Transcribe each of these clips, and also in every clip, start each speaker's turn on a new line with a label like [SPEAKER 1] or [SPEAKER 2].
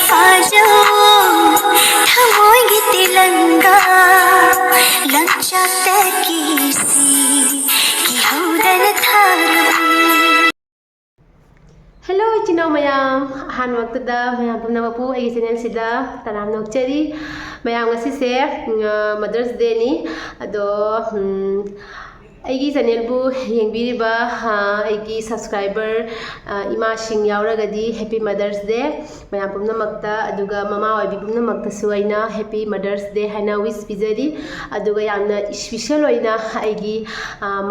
[SPEAKER 1] साजो थमोगे तिलंगा लंचा कीसी की हौदन थारबी
[SPEAKER 2] Hello chino mayam han waktuda mayam pumna mapu ai channel sida taram nokchari mayam ngasi se Mother's Day ni ado aigi channel bu yengbiriba aigi subscriber ima sing yauragadi happy Mother's Day mayam pumna makta aduga mama oibi pumna makta suaina happy Mother's Day haina wish pijari aduga yamna special oina aigi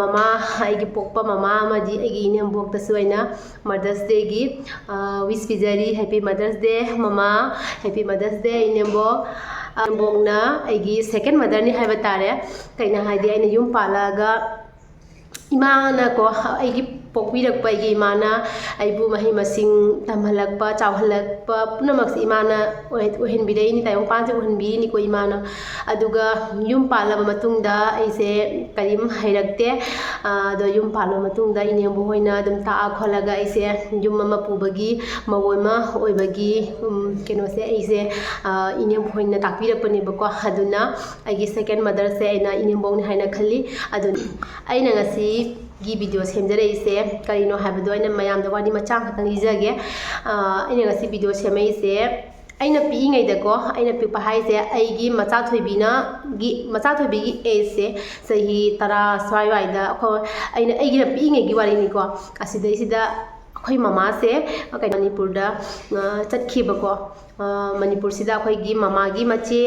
[SPEAKER 2] mama aigi pokpa mama amadi aigi inem bokta suaina Mother's Day gi wish pijari happy Mother's Day mama happy Mother's Day inembo bongna aigi second mother ni haiba tare kaina haidi aina yum palaga imana ko aigi pokpirakpa aigi imana aibu mahi masing tamhalakpa chawhalakpa punamak imana ohenbidai ni tayong panje ohenbiri ni ko imana aduga yum palaba matungda aise karim hairakte do yum palaba matungda inembo hoina dum ta kholaga aise yum mama pubagi mawoima oibagi keno se aise inembo hoina takpirakpa ne bako aduna aigi second mother se aina inembo ni haina khali adun aina ngasi gi video semjare ise karino habdo aina mayam da wani machang khatang ijage aina ngasi video semai ise aina pi ngai da ko aina pi pa hai se aigi macha thoibina gi macha thoibi gi age se sahi tara swai wai da ko aina aigi na pi ngai gi wari ni ko asida isida khoi mama se kai manipur da chatkhi ba ko manipur sida khoi gi mama gi mache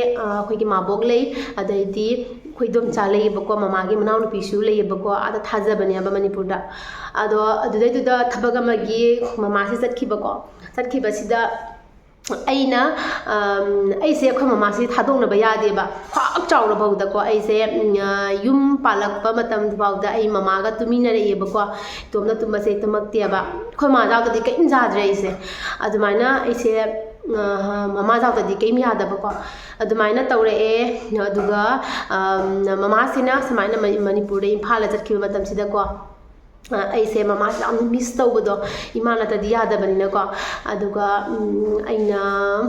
[SPEAKER 2] khoi gi mabok lei adaidi khoi dom cha lei ba ko mama gi manau nu pi su lei ba ko ada thaja bani ba manipur da ado adudai du da thabaga ma gi mama se chatkhi ba ko chatkhi ba sida aina aise khoi mama se thadong na ba yade ba khak chawra bauda ko aise yum palakpa matam bauda ai mama ga tumina re ba ko tomna tumba se tamakte ba khoi ma jaw di kai injadre aise adumaina aise mama jaw di kai mi yada ba ko adumaina tawre e aduga mama sina samaina manipur de imphal la chatkhiba matam sida ko aise mama yam miss tawdo imana ta di yada banina ko aduga aina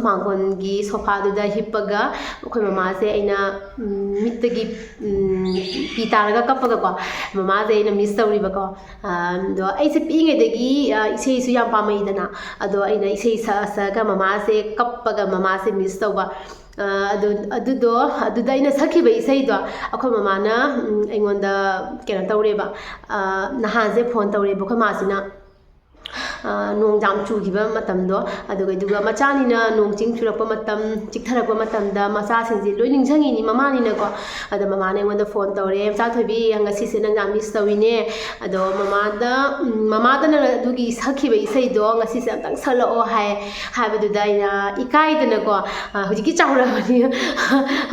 [SPEAKER 2] mangon gi sofa du da hippaga khoi mama se aina mittagi pitaraga kappaga ko mama se aina miss tawri ba ko do aise pinge degi ise su yam pamai dana ado aina ise sa ga mama se kappaga mama se miss tawba aduda ina sakhiba isai do akhoi mama na aingonda kena tawreba nahan se phone tawreba khoi ma sina nong jam chu giba matam do aduga duga machani na nong ching churakpa matam chiktharakpa matam da macha singji loi ningjangi ni mama ni na ko ada mama ne ngonda phone tawre cha thoibi anga si se nang jam miss tawine ado mama da na dugi sakhiba isai do anga si se tang sala o hai haiba da ina ikai da na ko hujiki chawra bani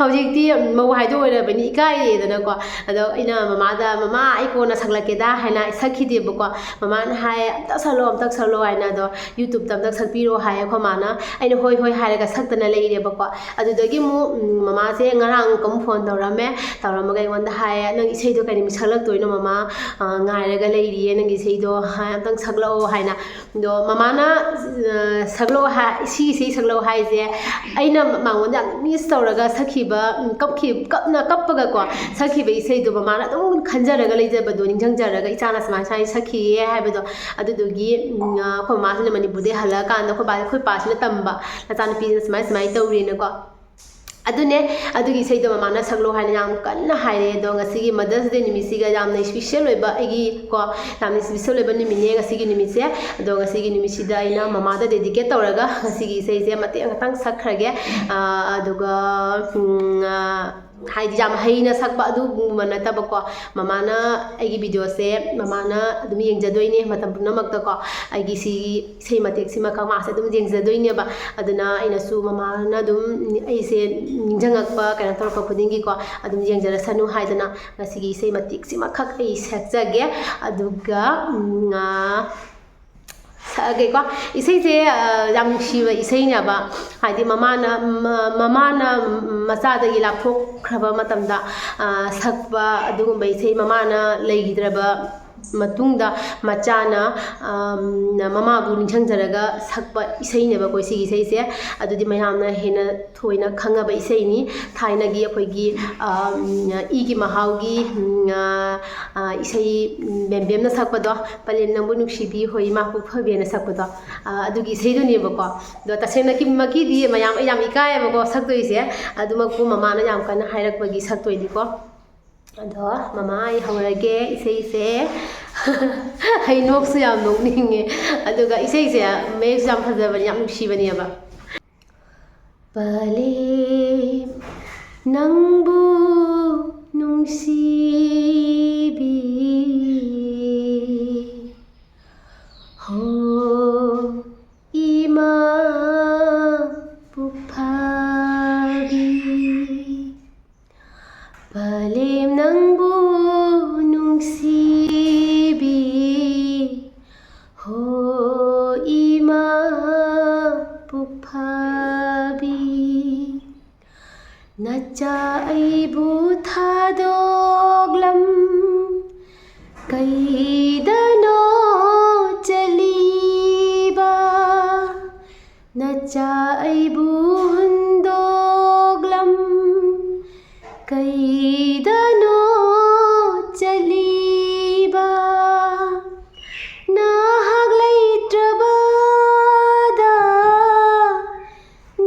[SPEAKER 2] hujiki mau hai do ora bani ikai da na ko ado ina mama ai ko na saklake da haina sakhi de ko mama na hai ta salo am tak salo aina do YouTube tam tak sakpiro hai ko mana aina hoi hairaga saktana leire ba ko adudagi mu mama se ngarang kam phone tawrame tawramaga ngonda hai nang isei do kani misalak toino mama ngairaga leiri nang isei do hai am tak saklo haina do mama na saklo ha si saklo hai je aina mangonda miss tawraga sakhiba kappaga ko sakhiba isei do mama na dum khanjaraga leijaba do ningjang jaraga ichana samai sai sakhiye haiba do adudugi khoi ma sina manipur de hala kan da khoi pa sina tamba la tan pi samai tawri na ko adune adugi sei do mama na saklo haina yam kanna haire do ngasi gi Mother's Day nimisi ga yam na special oiba agi ko yam special oiba nimine ngasi gi nimise do ngasi gi nimisi da ina mama da dedicate tawraga ngasi gi sei se mate ngatang sakhrage aduga haidi jam haina sakba adu manata ba ko mama na agi video se mama na adum yengjadoine matam punamak ta ko agi si sei matek sima ka ma se adum yengjadoine ba aduna ina su mama na adum ai se ningjangakpa kana torpa khudingi ko adum yengjara sanu haidana ngasigi sei matek sima khak ai sakjage aduga sage ko isei se yang shiwa isei nya ba haidi mama na macha da gi lapthok khraba matamda sakba adugum bai sei mama na leigidraba matungda machana mama bu ningsangjaraga sakpa isaineba koi sigi isai se adudi mayamna hena thoina khangaba isai ni thaina gi akoigi igi mahaugi isai bembemna sakpado palem nambu nuksibi hoi ma pu phabena sakpado adugi isai do ne bako do tasena ki maki di mayam yam ikai bako saktoi se adumaku mama na yam kana hairakbagi saktoi di ko ado mama ai haurage isai se hai nok su yam nok ninge aduga isai se me yam phajaba yam nuksibani aba pale nangbu nungsibi ho ima puphabi palem nangbu nungsibi ho ima puphabi nacha aibu thadoglam kaidano chaliba nacha aibu hundoglam kaidano chaliba nahag laitrabada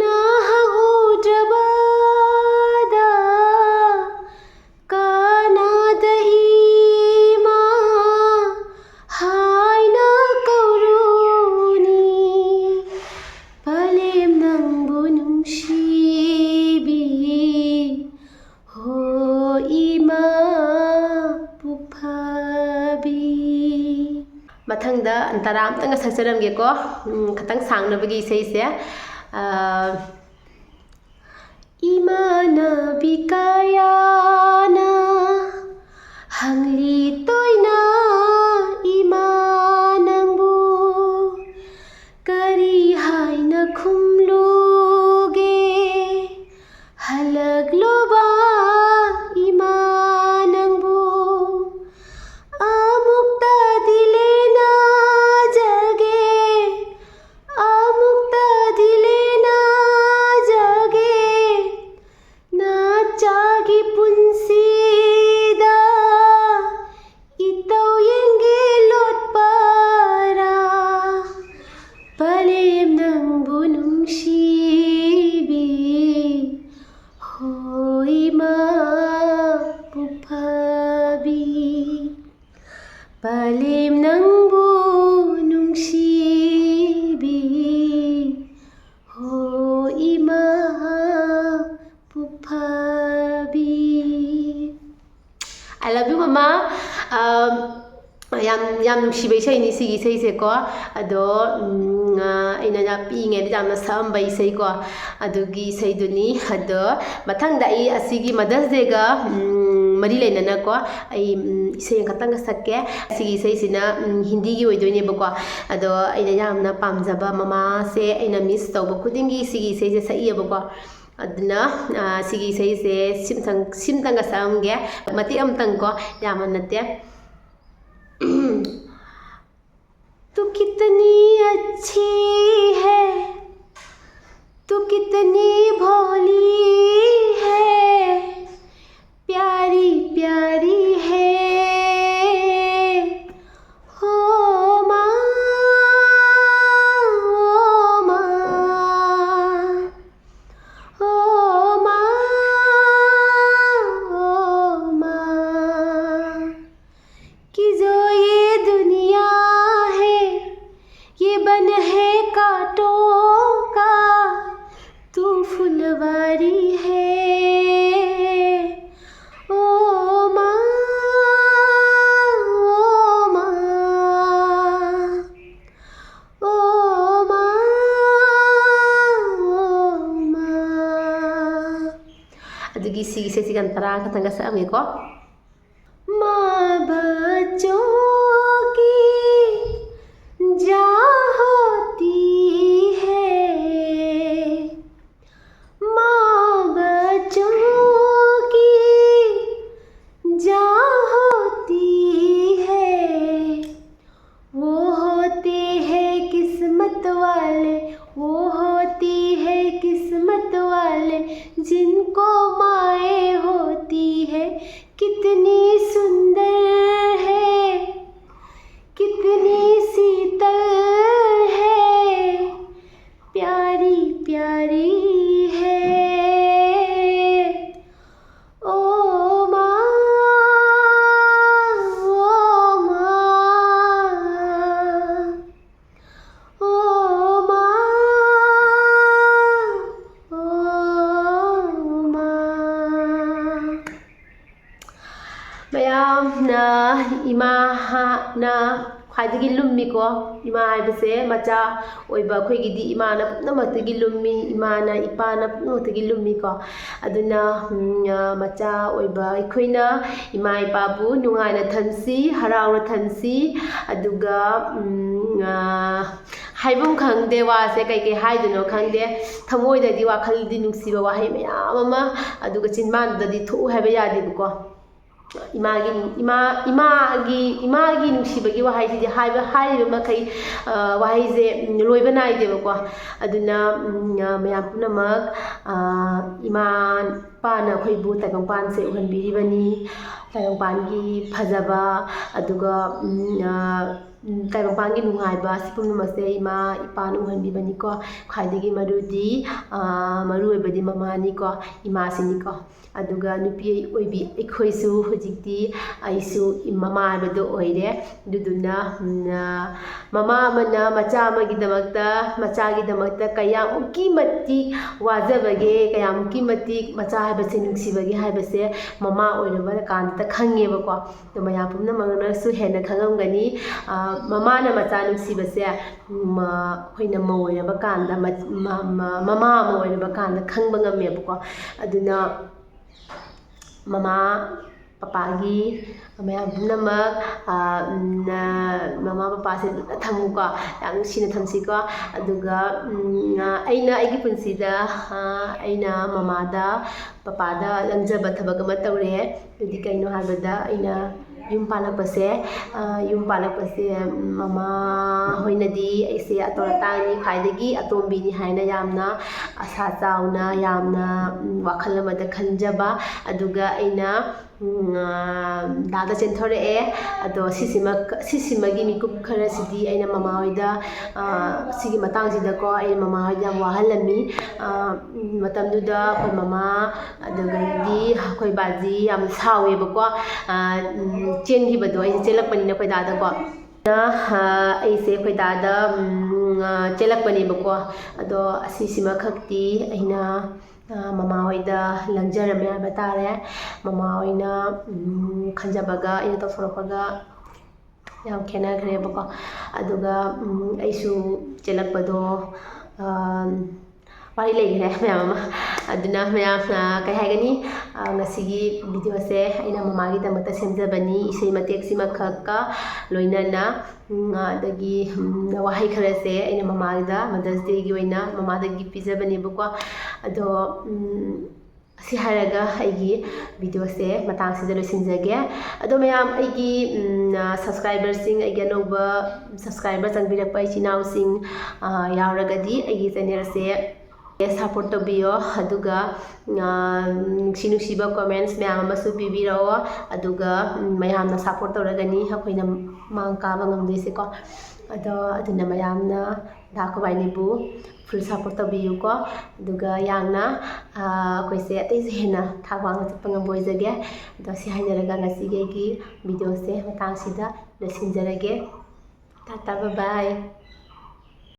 [SPEAKER 2] nahag udrabada kanada ima haina kauruni palem nangbu nungsibi ho ima puphabi mathangda antara amtanga sakcharamge ko khatang sangnabagi isai se imana bikayana hangli toina imanangbu kari haina khumluge halagloba imanangbu amukta dilena jage amukta dilena jage na chagi punsida itau yenge lot para palem nangbu nungsibi hoi ma puphabi palem nangbu nungsibi hoi ma puphabi. I love you mama. yam nungsiba isai ni sigi isai se ko ado aina na pinge di jamna samba isai ko adugi isai duni ado mathangda ai asigi Mother's Day ga mari leinana ko ai isai katanga sakke asigi isai sina hindi gi oidoine ba ko ado aina yamna pamjaba mama se aina miss tawba khudingi sigi isai se sai ba ko adna sigi isai se simtanga samge mati amtang ko yamanate तू कितनी अच्छी है तू कितनी भोली है प्यारी प्यारी है हो माँ हो माँ कि जो ये दुनिया है ये बन है कांटों का तू फुलवारी है ओ माँ ओ माँ ओ माँ ओ माँ अदुगी सिगी से सिगन तरा katanga sa ami ko माँ बच्चों की जान होती है माँ बच्चों की जान होती है जिनको माए होती है कितनी सुंदर है, कितनी शीतल है, प्यारी प्यारी है। ओ माँ, ओ माँ, ओ माँ, ओ माँ। ꯃꯌꯥꯝꯅ ꯏꯃꯥꯅ ꯈ꯭ꯋꯥꯏꯗꯒꯤ ꯂꯨꯝꯃꯤꯀꯣ. ꯏꯃꯥ ꯍꯥꯏꯕꯁꯦ ꯃꯆꯥ ꯑꯣꯏꯕ ꯑꯩꯈꯣꯏꯒꯤꯗꯤ ꯏꯃꯥꯅ ꯄꯨꯝꯅꯃꯛꯇꯒꯤ ꯂꯨꯝꯃꯤ, ꯏꯃꯥꯅ ꯏꯄꯥꯅ ꯄꯨꯝꯅꯃꯛꯇꯒꯤ ꯂꯨꯝꯃꯤꯀꯣ. ꯑꯗꯨꯅ ꯃꯆꯥ ꯑꯣꯏꯕ ꯑꯩꯈꯣꯏꯅ ꯏꯃꯥ ꯏꯄꯥꯕꯨ ꯅꯨꯡꯉꯥꯏꯅ ꯊꯝꯁꯤ, ꯍꯔꯥꯎꯅ ꯊꯝꯁꯤ. ꯑꯗꯨꯒ ꯍꯥꯏꯐꯝ ꯈꯪꯗꯦ, ꯋꯥꯁꯦ ꯀꯩꯀꯩ ꯍꯥꯏꯗꯣꯏꯅꯣ ꯈꯪꯗꯦ. ꯊꯃꯣꯏꯗꯗꯤ ꯋꯥꯈꯜꯗꯤ ꯅꯨꯡꯁꯤꯕ ꯋꯥꯍꯩ ꯃꯌꯥꯝ ꯑꯃ, ꯑꯗꯨꯒ ꯆꯤꯟꯕꯥꯟꯗꯗꯤ ꯊꯣꯛꯎ ꯍꯥꯏꯕ ꯌꯥꯗꯦꯕꯀꯣ. ꯏꯃꯥꯒꯤ ꯅꯨꯡꯁꯤꯕꯒꯤ ꯋꯥꯍꯩꯁꯤꯗꯤ ꯍꯥꯏꯔꯤꯕ ꯃꯈꯩ ꯋꯥꯍꯩꯁꯦ ꯂꯣꯏꯕ ꯅꯥꯏꯗꯦꯕꯀꯣ. ꯑꯗꯨꯅ ꯃꯌꯥꯝ ꯄꯨꯝꯅꯃꯛ ꯏꯃꯥ ꯏꯄꯥꯅ ꯑꯩꯈꯣꯏꯕꯨ ꯇꯥꯏꯕꯪꯄꯥꯟꯁꯦ ꯎꯍꯟꯕꯤꯔꯤꯕꯅꯤ. ꯇꯥꯏꯕꯪꯄꯥꯟꯒꯤ ꯐꯖꯕ, ꯑꯗꯨꯒ ꯇꯥꯏꯕꯪꯄꯥꯟꯒꯤ ꯅꯨꯡꯉꯥꯏꯕ, ꯁꯤ ꯄꯨꯝꯅꯃꯛꯁꯦ ꯏꯃꯥ ꯏꯄꯥꯅ ꯎꯍꯟꯕꯤꯕꯅꯤꯀꯣ. ꯈ꯭ꯋꯥꯏꯗꯒꯤ ꯃꯔꯨ ꯑꯣꯏꯕꯗꯤ ꯃꯃꯥꯅꯤꯀꯣ, ꯏꯃꯥꯁꯤꯅꯤꯀꯣ. ꯑꯗꯨꯒ ꯅꯨꯄꯤ ꯑꯣꯏꯕꯤ ꯑꯩꯈꯣꯏꯁꯨ ꯍꯧꯖꯤꯛꯇꯤ ꯑꯩꯁꯨ ꯃꯃꯥ ꯍꯥꯏꯕꯗꯣ ꯑꯣꯏꯔꯦ. ꯑꯗꯨꯗꯨꯅ ꯃꯃꯥ ꯑꯃꯅ ꯃꯆꯥꯒꯤꯗꯃꯛꯇ ꯀꯌꯥꯃꯨꯛꯀꯤ ꯃꯇꯤꯛ ꯋꯥꯖꯕꯒꯦ, ꯀꯌꯥꯃꯨꯛꯀꯤ ꯃꯇꯤꯛ ꯃꯆꯥ ꯍꯥꯏꯕꯁꯦ ꯅꯨꯡꯁꯤꯕꯒꯦ ꯍꯥꯏꯕꯁꯦ ꯃꯃꯥ ꯑꯣꯏꯔꯕ ꯀꯥꯟꯗ ꯈꯪꯉꯦꯕꯀꯣ. ꯑꯗꯣ ꯃꯌꯥꯝ ꯄꯨꯝꯅꯃꯛꯅꯁꯨ ꯍꯦꯟꯅ ꯈꯪꯉꯝꯒꯅꯤ. ꯃꯃꯥꯅ ꯃꯆꯥ ꯅꯨꯡꯁꯤꯕꯁꯦ ꯑꯩꯈꯣꯏꯅ ꯃꯧ ꯑꯣꯏꯔꯕ ꯀꯥꯟꯗ, ꯃꯃꯥ ꯑꯃ ꯑꯣꯏꯔꯕ ꯀꯥꯟꯗ ꯈꯪꯕ ꯉꯝꯃꯦꯕꯀꯣ. ꯑꯗꯨꯅ ꯃꯃꯥ ꯄꯄꯥꯒꯤ ꯃꯌꯥꯝ ꯄꯨꯝꯅꯃꯛ ꯃꯃꯥ ꯄꯄꯥꯁꯦ ꯂꯨꯅ ꯊꯝꯃꯨꯀꯣ, ꯌꯥꯝ ꯅꯨꯡꯁꯤꯅ ꯊꯝꯁꯤꯀꯣ. ꯑꯗꯨꯒ ꯑꯩꯅ ꯑꯩꯒꯤ ꯄꯨꯟꯁꯤꯗ ꯑꯩꯅ ꯃꯃꯥꯗ ꯄꯄꯥꯗ ꯂꯪꯖꯕ ꯊꯕꯛ ꯑꯃ ꯇꯧꯔꯦ. ꯑꯗꯨꯗꯤ ꯀꯩꯅꯣ ꯍꯥꯏꯕꯗ, ꯑꯩꯅ ꯌꯨꯝ ꯄꯥꯜꯂꯛꯄꯁꯦ ꯃꯃꯥ ꯍꯣꯏꯅꯗꯤ ꯑꯩꯁꯦ ꯑꯇꯣꯟ ꯑꯇꯥꯡꯅꯤ, ꯈ꯭ꯋꯥꯏꯗꯒꯤ ꯑꯇꯣꯝꯕꯤꯅꯤ ꯍꯥꯏꯅ ꯌꯥꯝꯅ ꯑꯁꯥ ꯆꯥꯎꯅ, ꯌꯥꯝꯅ ꯋꯥꯈꯜ ꯑꯃꯗ ꯈꯟꯖꯕ. ꯑꯗꯨꯒ ꯑꯩꯅ ꯗꯥꯗ ꯆꯦꯟꯊꯣꯔꯛꯑꯦ. ꯑꯗꯣ ꯁꯤꯁꯤꯃꯒꯤ ꯃꯤꯀꯨꯞ ꯈꯔꯁꯤꯗꯤ ꯑꯩꯅ ꯃꯃꯥ ꯍꯣꯏꯗ ꯁꯤꯒꯤ ꯃꯇꯥꯡꯁꯤꯗꯀꯣ ꯑꯩꯅ ꯃꯃꯥ ꯍꯣꯏꯗ ꯌꯥꯝ ꯋꯥꯍꯜꯂꯝꯃꯤ. ꯃꯇꯝꯗꯨꯗ ꯑꯩꯈꯣꯏ ꯃꯃꯥ ꯑꯗꯨꯗꯒꯤꯗꯤ ꯑꯩꯈꯣꯏ ꯕꯥꯖꯤ ꯌꯥꯝ ꯁꯥꯎꯋꯦꯕꯀꯣ. ꯆꯦꯟꯈꯤꯕꯗꯣ, ꯑꯩꯁꯦ ꯆꯦꯜꯂꯛꯄꯅꯤꯅ ꯑꯩꯈꯣꯏ ꯗꯥꯗꯀꯣ. ꯑꯩꯁꯦ ꯑꯩꯈꯣꯏ ꯗꯥꯗ ꯆꯦꯜꯂꯛꯄꯅꯦꯕꯀꯣ. ꯑꯗꯣ ꯑꯁꯤꯁꯤꯃ ꯈꯛꯇꯤ ꯑꯩꯅ ꯃꯃꯥ ꯍꯣꯏꯗ ꯂꯪꯖꯔꯝꯃꯦ ꯍꯥꯏꯕ ꯇꯥꯔꯦ. ꯃꯃꯥ ꯍꯣꯏꯅ ꯈꯟꯖꯕꯒ ꯑꯩꯅ ꯇꯧꯊꯣꯔꯛꯄꯒ ꯌꯥꯝ ꯈꯦꯠꯅꯈ꯭ꯔꯦꯕꯀꯣ. ꯑꯗꯨꯒ ꯑꯩꯁꯨ ꯆꯦꯜꯂꯛꯄꯗꯣ ꯋꯥꯔꯤ ꯂꯩꯈ꯭ꯔꯦ ꯃꯌꯥꯝ ꯑꯃ. ꯑꯗꯨꯅ ꯃꯌꯥꯝ ꯀꯩ ꯍꯥꯏꯒꯅꯤ, ꯉꯁꯤꯒꯤ ꯚꯤꯗꯤꯑꯣꯁꯦ ꯑꯩꯅ ꯃꯃꯥꯒꯤꯗꯃꯛꯇ ꯁꯦꯝꯖꯕꯅꯤ, ꯏꯁꯩ ꯃꯇꯦꯛꯁꯤꯃꯈꯛꯀ ꯂꯣꯏꯅꯅ. ꯑꯗꯒꯤ ꯋꯥꯍꯩ ꯈꯔꯁꯦ ꯑꯩꯅ ꯃꯃꯥꯗ ꯃꯗꯔꯁ ꯗꯦꯒꯤ ꯑꯣꯏꯅ ꯃꯃꯥꯗꯒꯤ ꯄꯤꯖꯕꯅꯦꯕꯀꯣ. ꯑꯗꯣ ꯑꯁꯤ ꯍꯥꯏꯔꯒ ꯑꯩꯒꯤ ꯚꯤꯗꯤꯑꯣꯁꯦ ꯃꯇꯥꯡꯁꯤꯗ ꯂꯣꯏꯁꯤꯟꯖꯒꯦ. ꯑꯗꯣ ꯃꯌꯥꯝ ꯑꯩꯒꯤ ꯁꯕꯁꯀ꯭ꯔꯥꯏꯕꯔꯁꯤꯡ, ꯑꯩꯒꯤ ꯑꯅꯧꯕ ꯁꯕꯁꯀ꯭ꯔꯥꯏꯕꯔ ꯆꯪꯕꯤꯔꯛꯄ ꯏꯆꯤꯟ ꯏꯅꯥꯎꯁꯤꯡ ꯌꯥꯎꯔꯒꯗꯤ ꯑꯩꯒꯤ ꯆꯦꯅꯦꯜꯁꯦ ꯁꯞꯄꯣꯔꯠ ꯇꯧꯕꯤꯌꯣ. ꯑꯗꯨꯒ ꯅꯨꯡꯁꯤꯕ ꯀꯣꯃꯦꯟꯠꯁ ꯃꯌꯥꯝ ꯑꯃꯁꯨ ꯄꯤꯕꯤꯔꯛꯑꯣ. ꯑꯗꯨꯒ ꯃꯌꯥꯝꯅ ꯁꯞꯄꯣꯔꯠ ꯇꯧꯔꯒꯅꯤ ꯑꯩꯈꯣꯏꯅ ꯃꯥꯡ ꯀꯥꯕ ꯉꯝꯗꯣꯏꯁꯦꯀꯣ. ꯑꯗꯨꯅ ꯃꯌꯥꯝꯅ ꯗꯥ ꯈꯨꯕꯥꯏꯅꯤꯕꯨ ꯐꯨꯜ ꯁꯞꯄꯣꯔꯠ ꯇꯧꯕꯤꯌꯨꯀꯣ. ꯑꯗꯨꯒ ꯌꯥꯝꯅ ꯑꯩꯈꯣꯏꯁꯦ ꯑꯇꯩꯁꯨ ꯍꯦꯟꯅ ꯊꯥꯛ ꯋꯥꯡꯅ ꯆꯠꯄ ꯉꯝꯕ ꯑꯣꯏꯖꯒꯦ. ꯑꯗꯣ ꯁꯤ ꯍꯥꯏꯖꯔꯒ ꯉꯁꯤꯒꯤ ꯑꯩꯒꯤ ꯚꯤꯗꯤꯑꯣꯁꯦ ꯃꯇꯥꯡꯁꯤꯗ ꯂꯣꯏꯁꯤꯟꯖꯔꯒꯦ. ꯇꯥꯇꯥ, ꯕꯥꯏ ꯕꯥꯏ.